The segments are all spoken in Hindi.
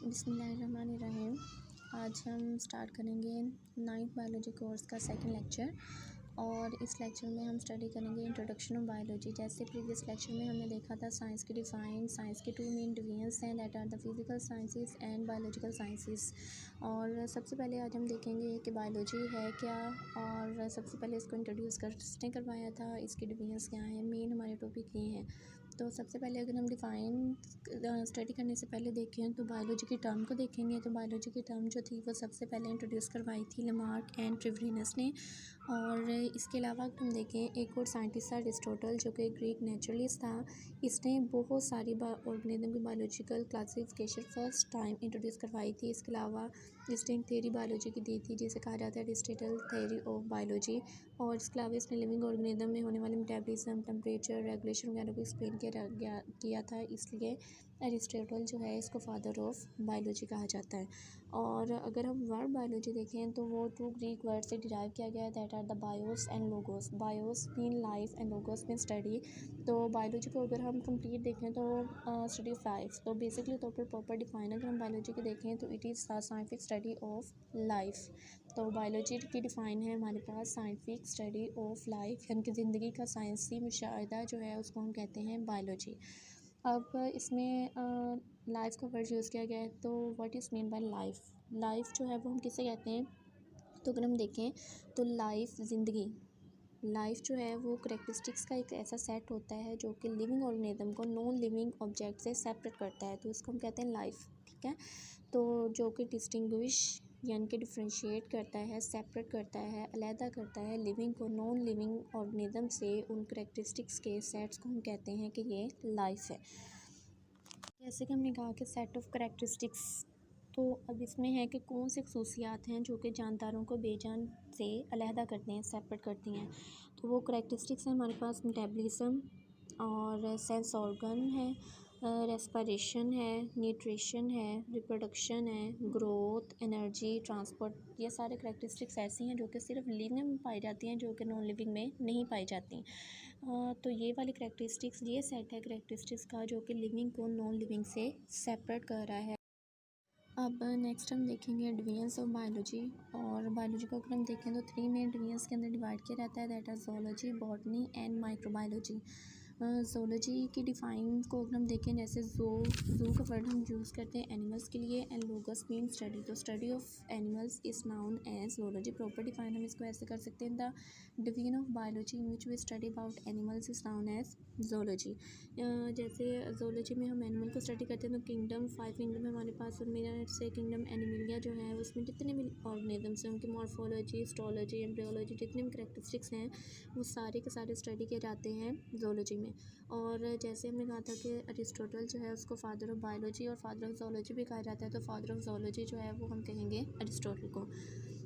बिस्मिल्लाहिर्रहमानिर्रहीम। आज हम स्टार्ट करेंगे 9th बायोलॉजी कोर्स का सेकंड लेक्चर और इस लेक्चर में हम स्टडी करेंगे इंट्रोडक्शन ऑफ बायोलॉजी। जैसे प्रीवियस लेक्चर में हमने देखा था साइंस की डिफ़ाइन, साइंस के टू मेन डिवीजन्स हैं that are the physical sciences and biological sciences. और सबसे पहले आज हम देखेंगे कि बायोलॉजी है क्या, और सबसे पहले इसको इंट्रोड्यूस किसने करवाया था, इसके डिवीजन्स क्या हैं, मेन हमारे टॉपिक ये हैं। तो सबसे पहले अगर हम डिफ़ाइन स्टडी करने से पहले देखें तो बायोलॉजी की टर्म को देखेंगे। तो बायोलॉजी की टर्म जो थी वो सबसे पहले इंट्रोड्यूस करवाई थी लमार्क एंड ट्रिवरिनस ने। और इसके अलावा हम देखें एक और साइंटिस्ट था अरिस्टोटल, जो कि ग्रीक नेचुरलिस्ट था। इसने बहुत सारी ऑर्गेनिज्म की biological classification first time introduce करवाई थी। इसके अलावा इसने एक थ्योरी बायोलॉजी की दी थी जिसे कहा जाता है अरिस्टोटल थ्योरी ऑफ बायोलॉजी। और इसके अलावा इसने लिविंग ऑर्गेनिज्म में होने वाले मेटाबॉलिज्म, टेम्परेचर रेगुलेशन वगैरह को एक्सप्लेन किया था, इसलिए अरिस्टोटल जो है इसको फादर ऑफ बायोलॉजी कहा जाता है। और अगर हम वर्ड बायोलॉजी देखें तो वो टू ग्रीक वर्ड से डिराइव किया गया है that are the bios and logos. Bios mean life and logos mean study. तो बायोलॉजी को अगर हम कंप्लीट देखें तो स्टडी ऑफ लाइफ। तो बेसिकली तौर पर प्रॉपर डिफाइन अगर हम बायोलॉजी की देखें तो it is the scientific study of life. तो बायोलॉजी की डिफ़ाइन है हमारे पास साइंटिफिक स्टडी ऑफ लाइफ, यानी कि ज़िंदगी का साइंसी मुशाहिदा जो है उसको हम कहते हैं बायोलॉजी। अब इसमें लाइफ का वर्ड यूज़ किया गया है। तो what is mean by life? Life जो है वो हम किसे कहते हैं? तो अगर हम देखें तो लाइफ ज़िंदगी, लाइफ जो है वो करेक्टरिस्टिक्स का एक ऐसा सेट होता है जो कि लिविंग ऑर्गेनिज्म को नॉन लिविंग ऑब्जेक्ट से सेपरेट करता है, तो इसको हम कहते हैं लाइफ। ठीक है, तो जो कि डिस्टिंग्विश यानी कि डिफ्रेंशिएट करता है, सेपरेट करता है, अलहदा करता है लिविंग को नॉन लिविंग ऑर्गेनिज्म से, उन करेक्टरिस्टिक्स के सेट्स को हम कहते हैं कि ये लाइफ है। जैसे कि हमने कहा कि सेट ऑफ करेक्टरिस्टिक्स, तो अब इसमें है कि कौन सी खसूसियात हैं जो कि जानदारों को बेजान से अलहदा करते हैं, सेपरेट करती हैं। तो वो करेक्टरिस्टिक्स हैं हमारे पास मेटाबॉलिज्म और सेंस ऑर्गन है, रेस्पिरेशन है, न्यूट्रिशन है, रिप्रोडक्शन है, ग्रोथ, एनर्जी, ट्रांसपोर्ट। ये सारे करेक्टरिस्टिक्स ऐसी हैं जो कि सिर्फ लिविंग में पाई जाती हैं, जो कि नॉन लिविंग में नहीं पाई जाती। तो ये वाली करेक्टरिस्टिक्स, ये सेट है करेक्टरिस्टिक्स का जो कि लिविंग को नॉन लिविंग से सेपरेट कर रहा है। अब नेक्स्ट हम देखेंगे डिवीजन्स ऑफ बायोलॉजी। और बायोलॉजी को अगर हम देखें तो 3 मेन डिवीजन्स के अंदर डिवाइड किया जाता है that are zoology, botany and microbiology. Zoology की डिफ़ाइन को अगर हम देखें जैसे ज़ू का वर्ड हम यूज़ करते हैं एनिमल्स के लिए, एंड लोगस मीन स्टडी। तो study of animals is known as zoology. Proper define हम इसको ऐसे कर सकते हैं, the division of biology in which we study about animals is known as zoology. जैसे ज़ूलॉजी में हम एनिमल को स्टडी करते हैं तो किंगडम, 5 किंगडम है हमारे पास, उनमें से किंगडम एनिमलिया जो है उसमें जितने भी ऑर्गेनिजम्स हैं उनकी मॉर्फोलॉजी, हिस्टोलॉजी, एम्ब्रियोलॉजी, जितने भी करेक्टरिस्टिक्स हैं वो सारे के सारे स्टडी किए जाते हैं ज़ूलॉजी में। और जैसे हमने कहा था कि अरिस्टोटल जो है उसको फादर ऑफ बायोलॉजी और फादर ऑफ ज़ूलॉजी भी कहा जाता है, तो फादर ऑफ ज़ूलॉजी जो है वो हम कहेंगे अरिस्टोटल को।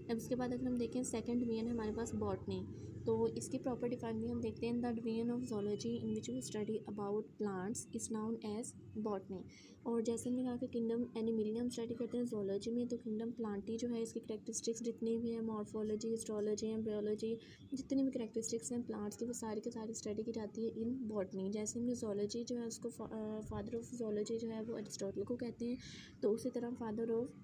अब इसके बाद अगर हम देखें सेकंड डिवीजन है हमारे पास बॉटनी। तो इसकी प्रॉपर डिफाइन भी हम देखते हैं, the division of zoology in which we study about plants is known as botany. और जैसे हमने कहा कि किंगडम एनिमलिया हम स्टडी करते हैं ज़ूलॉजी में, तो किंगडम प्लांटी जो है इसकी करेक्टरिस्टिक्स जितनी भी हैं, मॉर्फोलॉजी, हिस्टोलॉजी, एम्ब्रियोलॉजी, जितनी भी करेक्टरिस्टिक्स हैं प्लांट्स की वो सारी की सारी स्टडी की जाती है इन बॉटनी। जैसे हमने ज़ूलॉजी जो है उसको फादर ऑफ ज़ूलॉजी जो है वो अरिस्टोटल को कहते हैं, तो उसी तरह फादर ऑफ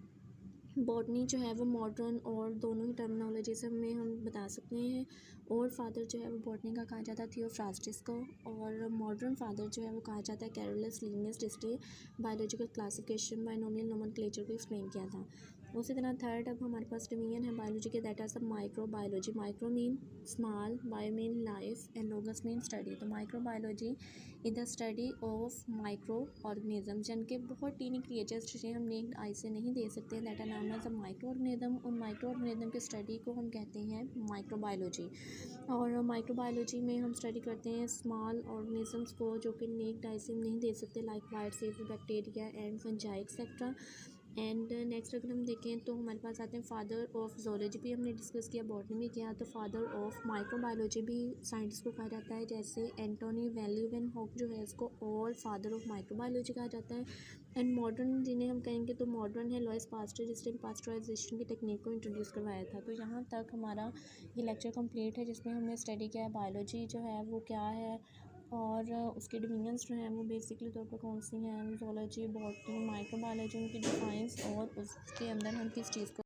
बॉटनी जो है वो मॉडर्न और दोनों ही टर्मिनोलॉजी में हम बता सकते हैं। और फादर जो है वो बॉटनी का कहा जाता है थियोफ्रास्टिस को, और मॉडर्न फादर जो है वो कहा जाता है कैरोलस लिनियस, जिसने बायोलॉजिकल क्लासिफिकेशन बायनोमियल नोमेनक्लेचर को एक्सप्लेन किया था। उसी तरह थर्ड अब हमारे पास डिवीजन है बायोलॉजी के that are sub micro biology. Micro mean small, bio mean life and logos mean study. तो micro biology is the study of micro organism, जिनके बहुत टीनी क्रिएचर्स जिसे हम नेक्ड आई से नहीं दे सकते, that are known as a micro organism. उन माइक्रो ऑर्गेनिज्म की स्टडी को हम कहते हैं माइक्रोबायोलॉजी। और माइक्रोबायोलॉजी में हम स्टडी करते हैं स्मॉल ऑर्गेनिजम्स को जो कि नेक्ड आई से हम नहीं दे सकते, like white cells, bacteria and fungi etcetera. And next अगर हम देखें तो हमारे पास आते हैं फादर ऑफ ज़ूलॉजी भी हमने डिस्कस किया, बॉटनी में किया, तो फादर ऑफ माइक्रोबायोलॉजी भी साइंटिस्ट को कहा जाता है, जैसे एंटोनी वैन ल्यूवेनहॉक जो है इसको और फादर ऑफ माइक्रोबायोलॉजी कहा जाता है। एंड मॉडर्न जिन्हें हम कहेंगे तो मॉडर्न है लुईस पास्चर, जिसने पास्चराइजेशन की टेक्निक को इंट्रोड्यूस करवाया था। तो यहाँ तक हमारा ये लेक्चर कंप्लीट है जिसमें हमने स्टडी किया है बायोलॉजी जो है वो क्या है, और उसके डिवीजन्स जो हैं वो बेसिकली तौर पर कौन सी हैं, ज़ूलॉजी, बॉटनी, माइक्रोबायोलॉजी, उनकी डिफाइंस और उसके अंदर हम किस चीज़ को